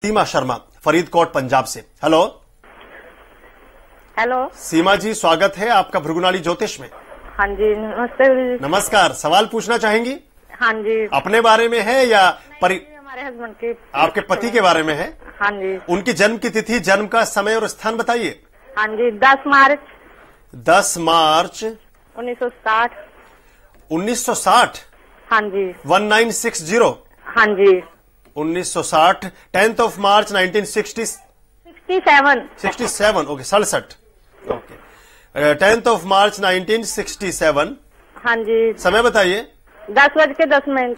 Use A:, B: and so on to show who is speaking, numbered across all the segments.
A: सीमा शर्मा फरीदकोट पंजाब से। Hello
B: hello
A: सीमा जी, स्वागत है आपका भृगुनाड़ी ज्योतिष में।
B: हाँ जी, नमस्ते गुरु जी।
A: नमस्कार। सवाल पूछना चाहेंगी?
B: हाँ जी।
A: अपने बारे में है या
B: हमारे हस्बैंड के,
A: आपके पति के बारे में है?
B: हाँ जी।
A: उनकी जन्म की तिथि, जन्म का समय और स्थान बताइए।
B: हाँ जी, 10 मार्च
A: 10 मार्च
B: 1960।
A: 1960।
B: हाँ जी।
A: 1960।
B: हाँ जी।
A: 1960। 10th of March 1960।
B: 67।
A: Okay, 67। Okay, 10th of March 1967।
B: हाँ जी।
A: समय बताइए।
B: 10:10।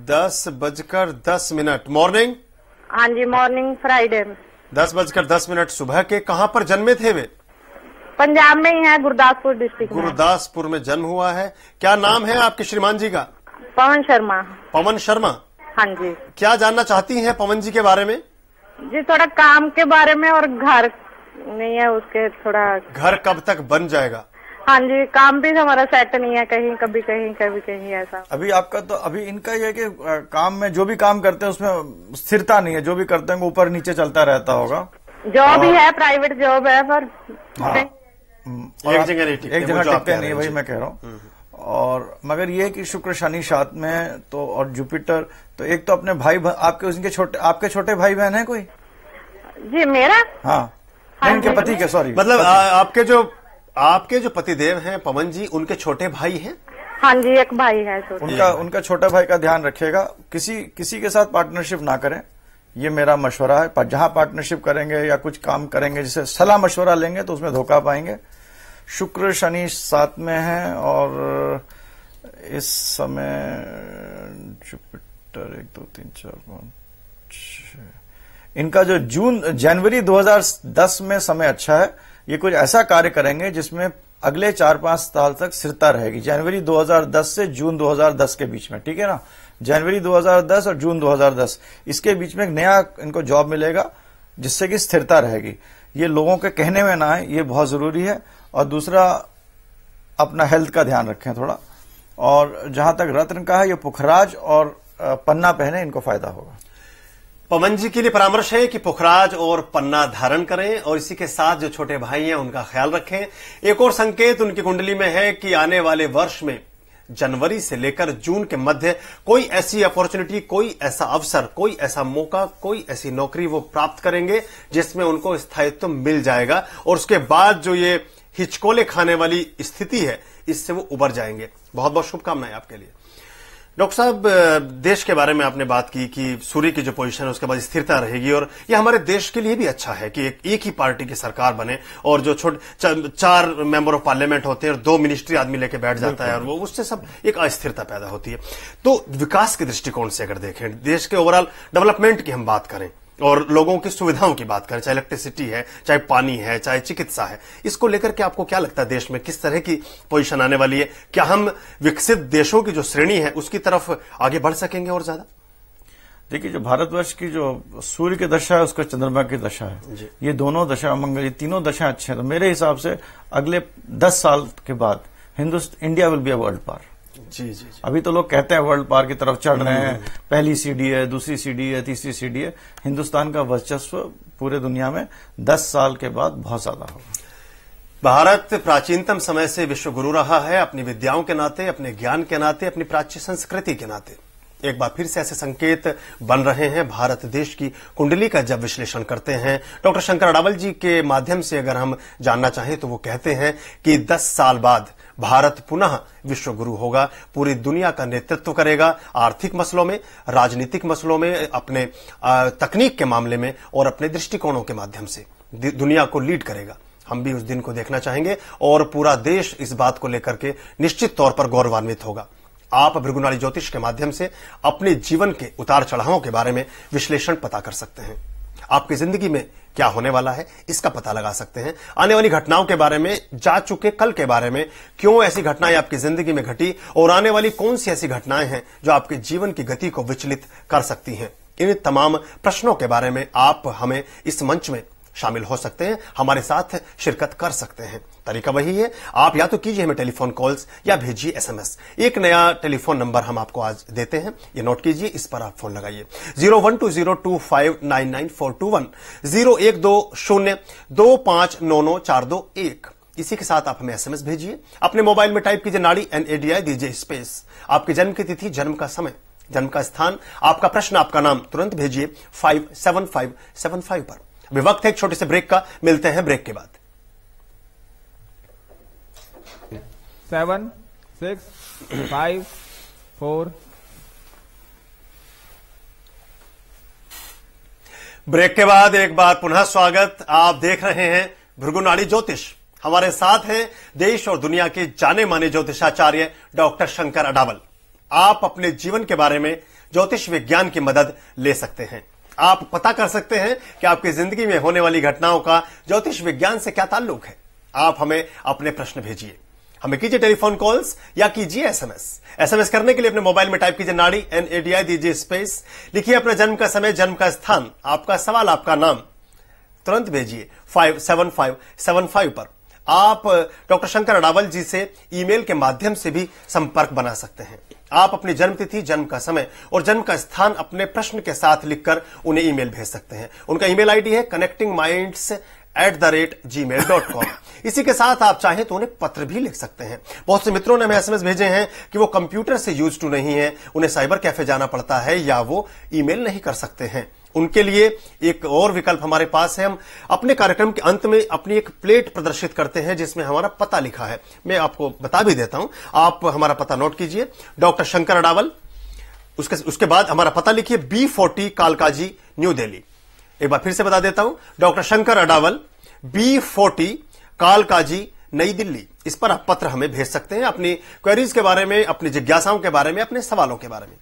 A: 10:10। मॉर्निंग?
B: हाँ जी, मॉर्निंग, फ्राइडे में।
A: 10:10 सुबह के। कहां पर जन्मे थे वे?
B: पंजाब में ही है, गुरदासपुर डिस्ट्रिक्ट में।
A: गुरदासपुर में जन्म हुआ है। क्या नाम है आपके श्रीमान जी का?
B: पवन शर्मा।
A: पवन शर्मा।
B: हाँ जी।
A: क्या जानना चाहती हैं पवन जी के बारे में?
B: जी, थोड़ा काम के बारे में, और घर नहीं है उसके, थोड़ा।
A: घर कब तक बन जाएगा?
B: हाँ जी, काम भी हमारा सेट नहीं है, कहीं कभी कहीं कभी कहीं ऐसा।
C: अभी आपका तो अभी इनका ये है कि काम में जो भी काम करते हैं उसमें स्थिरता नहीं है, जो भी करते हैं वो ऊपर नीचे चलता रहता होगा।
B: जॉब ही है, प्राइवेट जॉब है, पर
A: एक जगह नहीं टिकते,
C: एक जगह टिकते नहीं, वही मैं कह रहा हूँ। और मगर ये कि शुक्र शनि साथ में है, तो और जुपिटर, तो एक तो अपने भाई आपके छोटे भाई बहन है कोई?
B: जी, मेरा?
C: हाँ, इनके पति के, सॉरी,
A: मतलब आपके जो पतिदेव हैं पवन जी, उनके छोटे भाई हैं?
B: हाँ जी, एक भाई है छोटा।
C: उनका छोटा भाई का ध्यान रखिएगा। किसी के साथ पार्टनरशिप ना करें, ये मेरा मशवरा है। पर जहां पार्टनरशिप करेंगे या कुछ काम करेंगे, जिसे सलाह मशवरा लेंगे तो उसमें धोखा पाएंगे। शुक्र शनि साथ में है, और इस समय जुपिटर 1 2 3 4 5 6, इनका जो जनवरी 2010 में समय अच्छा है। ये कुछ ऐसा कार्य करेंगे जिसमें अगले 4-5 साल तक स्थिरता रहेगी। जनवरी 2010 से जून 2010 के बीच में, ठीक है ना? जनवरी 2010 और जून 2010, इसके बीच में एक नया इनको जॉब मिलेगा जिससे कि स्थिरता रहेगी। ये लोगों के कहने में ना आए, ये बहुत जरूरी है। और दूसरा, अपना हेल्थ का ध्यान रखें थोड़ा। और जहां तक रत्न का है, ये पुखराज और पन्ना पहने, इनको फायदा होगा।
A: पवन जी के लिए परामर्श है कि पुखराज और पन्ना धारण करें, और इसी के साथ जो छोटे भाई हैं उनका ख्याल रखें। एक और संकेत उनकी कुंडली में है कि आने वाले वर्ष में जनवरी से लेकर जून के मध्य कोई ऐसी अपॉर्चुनिटी, कोई ऐसा अवसर, कोई ऐसा मौका, कोई ऐसी नौकरी वो प्राप्त करेंगे जिसमें उनको स्थायित्व मिल जाएगा, और उसके बाद जो ये हिचकोले खाने वाली स्थिति है, इससे वो उबर जाएंगे। बहुत बहुत शुभकामनाएं आपके लिए। डॉक्टर साहब, देश के बारे में आपने बात की कि सूर्य की जो पोजीशन है उसके बाद स्थिरता रहेगी, और ये हमारे देश के लिए भी अच्छा है कि एक ही पार्टी की सरकार बने, और जो 4 मेंबर ऑफ पार्लियामेंट होते हैं और 2 मिनिस्ट्री आदमी लेके बैठ जाता है, और वो उससे सब एक अस्थिरता पैदा होती है। तो विकास के दृष्टिकोण से अगर देखें, देश के ओवरऑल डेवलपमेंट की हम बात करें और लोगों की सुविधाओं की बात करें, चाहे इलेक्ट्रिसिटी है, चाहे पानी है, चाहे चिकित्सा है, इसको लेकर के आपको क्या लगता है देश में किस तरह की पोजीशन आने वाली है? क्या हम विकसित देशों की जो श्रेणी है उसकी तरफ आगे बढ़ सकेंगे और ज्यादा?
C: देखिए, जो भारतवर्ष की जो सूर्य की दशा है, उसका चंद्रमा की दशा है, ये दोनों दशा मंगल, ये तीनों दशा अच्छे हैं। तो मेरे हिसाब से अगले 10 साल के बाद India will be a world power.
A: जी।
C: अभी तो लोग कहते हैं वर्ल्ड पावर की तरफ चढ़ रहे हैं, पहली सीढ़ी है, दूसरी सीढ़ी है, तीसरी सीढ़ी है। हिंदुस्तान का वर्चस्व पूरे दुनिया में 10 साल के बाद बहुत ज्यादा होगा।
A: भारत प्राचीनतम समय से विश्व गुरु रहा है, अपनी विद्याओं के नाते, अपने ज्ञान के नाते, अपनी प्राचीन संस्कृति के नाते। एक बार फिर से ऐसे संकेत बन रहे हैं। भारत देश की कुंडली का जब विश्लेषण करते हैं, डॉक्टर शंकर अडावल जी के माध्यम से अगर हम जानना चाहें तो वो कहते हैं कि 10 साल बाद भारत पुनः विश्व गुरु होगा, पूरी दुनिया का नेतृत्व करेगा, आर्थिक मसलों में, राजनीतिक मसलों में, अपने तकनीक के मामले में, और अपने दृष्टिकोणों के माध्यम से दुनिया को लीड करेगा। हम भी उस दिन को देखना चाहेंगे, और पूरा देश इस बात को लेकर के निश्चित तौर पर गौरवान्वित होगा। आप भृगुनाड़ी ज्योतिष के माध्यम से अपने जीवन के उतार चढ़ावों के बारे में विश्लेषण पता कर सकते हैं। आपकी जिंदगी में क्या होने वाला है इसका पता लगा सकते हैं। आने वाली घटनाओं के बारे में, जा चुके कल के बारे में, क्यों ऐसी घटनाएं आपकी जिंदगी में घटी, और आने वाली कौन सी ऐसी घटनाएं हैं जो आपके जीवन की गति को विचलित कर सकती हैं। इन तमाम प्रश्नों के बारे में आप हमें इस मंच में शामिल हो सकते हैं, हमारे साथ शिरकत कर सकते हैं। तरीका वही है, आप या तो कीजिए हमें टेलीफोन कॉल्स या भेजिए SMS। एक नया टेलीफोन नंबर हम आपको आज देते हैं, ये नोट कीजिए, इस पर आप फोन लगाइए 012025994421 012025994221। इसी के साथ आप हमें SMS भेजिए। अपने मोबाइल में टाइप कीजिए नाड़ी NADI, दीजिए स्पेस, आपकी जन्म की तिथि, जन्म का समय, जन्म का स्थान, आपका प्रश्न, आपका नाम, तुरंत भेजिए 57575 पर। अभी वक्त है एक छोटे से ब्रेक का, मिलते हैं ब्रेक के बाद।
D: 7 6 5 4।
A: ब्रेक के बाद एक बार पुनः स्वागत। आप देख रहे हैं भृगुनाड़ी ज्योतिष। हमारे साथ हैं देश और दुनिया के जाने माने ज्योतिषाचार्य डॉक्टर शंकर अडावल। आप अपने जीवन के बारे में ज्योतिष विज्ञान की मदद ले सकते हैं। आप पता कर सकते हैं कि आपकी जिंदगी में होने वाली घटनाओं का ज्योतिष विज्ञान से क्या ताल्लुक है। आप हमें अपने प्रश्न भेजिए, हमें कीजिए टेलीफोन कॉल्स या कीजिए SMS करने के लिए अपने मोबाइल में टाइप कीजिए नाड़ी NADI, दीजिए स्पेस, लिखिए अपने जन्म का समय, जन्म का स्थान, आपका सवाल, आपका नाम, तुरंत भेजिए 57575 पर। आप डॉक्टर शंकर अडावल जी से ईमेल के माध्यम से भी संपर्क बना सकते हैं। आप अपनी जन्मतिथि, जन्म का समय और जन्म का स्थान अपने प्रश्न के साथ लिखकर उन्हें ईमेल भेज सकते हैं। उनका ईमेल आईडी है connectingminds@gmail.com। इसी के साथ आप चाहें तो उन्हें पत्र भी लिख सकते हैं। बहुत से मित्रों ने हमें SMS भेजे हैं कि वो कंप्यूटर से यूज्ड टू नहीं है, उन्हें साइबर कैफे जाना पड़ता है या वो ईमेल नहीं कर सकते हैं। उनके लिए एक और विकल्प हमारे पास है। हम अपने कार्यक्रम के अंत में अपनी एक प्लेट प्रदर्शित करते हैं जिसमें हमारा पता लिखा है। मैं आपको बता भी देता हूं, आप हमारा पता नोट कीजिए, डॉक्टर शंकर अडावल, उसके बाद हमारा पता लिखिए B40 कालकाजी, न्यू दिल्ली। एक बार फिर से बता देता हूं, डॉक्टर शंकर अडावल, B40 कालकाजी, नई दिल्ली। इस पर आप पत्र हमें भेज सकते हैं अपनी क्वेरीज के बारे में, अपनी जिज्ञासाओं के बारे में, अपने सवालों के बारे में।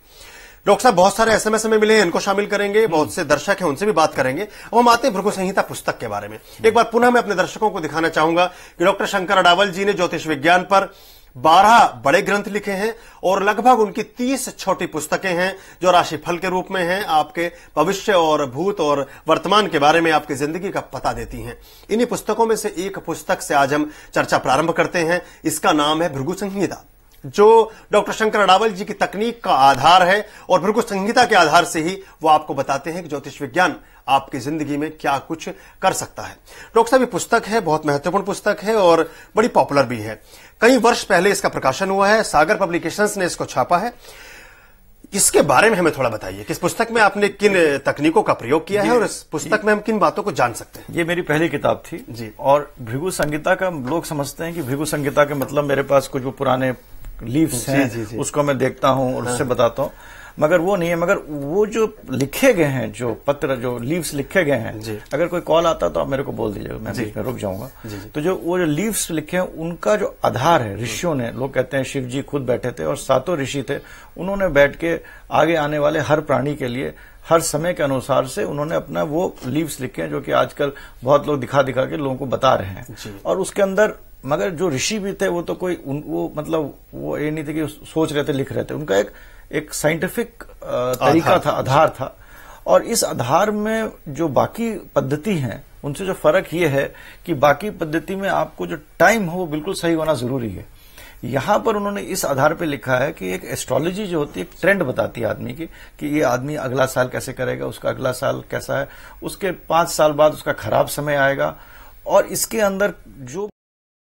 A: डॉक्टर साहब, बहुत सारे SMS हमें मिले हैं, इनको शामिल करेंगे, बहुत से दर्शक हैं उनसे भी बात करेंगे। अब हम आते हैं भृगु संहिता पुस्तक के बारे में। एक बार पुनः मैं अपने दर्शकों को दिखाना चाहूंगा कि डॉक्टर शंकर अडावल जी ने ज्योतिष विज्ञान पर 12 बड़े ग्रंथ लिखे हैं और लगभग उनकी 30 छोटी पुस्तकें हैं जो राशिफल के रूप में हैं, आपके भविष्य और भूत और वर्तमान के बारे में, आपकी जिंदगी का पता देती हैं। इन्हीं पुस्तकों में से एक पुस्तक से आज हम चर्चा प्रारंभ करते हैं। इसका नाम है भृगु संहिता, जो डॉक्टर शंकर अडावल जी की तकनीक का आधार है और भृगु संहिता के आधार से ही वो आपको बताते हैं कि ज्योतिष विज्ञान आपकी जिंदगी में क्या कुछ कर सकता है। डॉक्टर साहब, ये पुस्तक है, बहुत महत्वपूर्ण पुस्तक है और बड़ी पॉपुलर भी है। कई वर्ष पहले इसका प्रकाशन हुआ है, सागर पब्लिकेशंस ने इसको छापा है। इसके बारे में हमें थोड़ा बताइए कि इस पुस्तक में आपने किन तकनीकों का प्रयोग किया है और इस पुस्तक में हम किन बातों को जान सकते हैं।
C: ये मेरी पहली किताब थी
A: जी।
C: और भृगु संहिता का लोग समझते हैं कि भृगु संहिता के मतलब मेरे पास कुछ वो पुराने लीव्स हैं, उसको मैं देखता हूं और उससे बताता हूं, मगर वो नहीं है। मगर वो जो लिखे गए हैं, जो पत्र, जो लीव्स लिखे गए हैं, अगर कोई कॉल आता तो आप मेरे को बोल दीजिएगा, मैं बीच में रुक जाऊंगा। तो जो वो जो लीव्स लिखे हैं उनका जो आधार है, ऋषियों ने, लोग कहते हैं शिव जी खुद बैठे थे और 7 ऋषि थे, उन्होंने बैठ के आगे आने वाले हर प्राणी के लिए हर समय के अनुसार से उन्होंने अपना वो लीव्स लिखे हैं, जो कि आजकल बहुत लोग दिखा दिखा के लोगों को बता रहे हैं। और उसके अंदर मगर जो ऋषि भी थे वो तो कोई वो मतलब वो ये नहीं थे कि सोच रहे थे, लिख रहे थे। उनका एक साइंटिफिक तरीका था, आधार था। और इस आधार में जो बाकी पद्धति हैं उनसे जो फर्क ये है कि बाकी पद्धति में आपको जो टाइम हो वो बिल्कुल सही होना जरूरी है। यहां पर उन्होंने इस आधार पे लिखा है कि एक एस्ट्रोलॉजी जो होती है, एक ट्रेंड बताती है आदमी की कि ये आदमी अगला साल कैसे करेगा, उसका अगला साल कैसा है, उसके 5 साल बाद उसका खराब समय आएगा। और इसके अंदर जो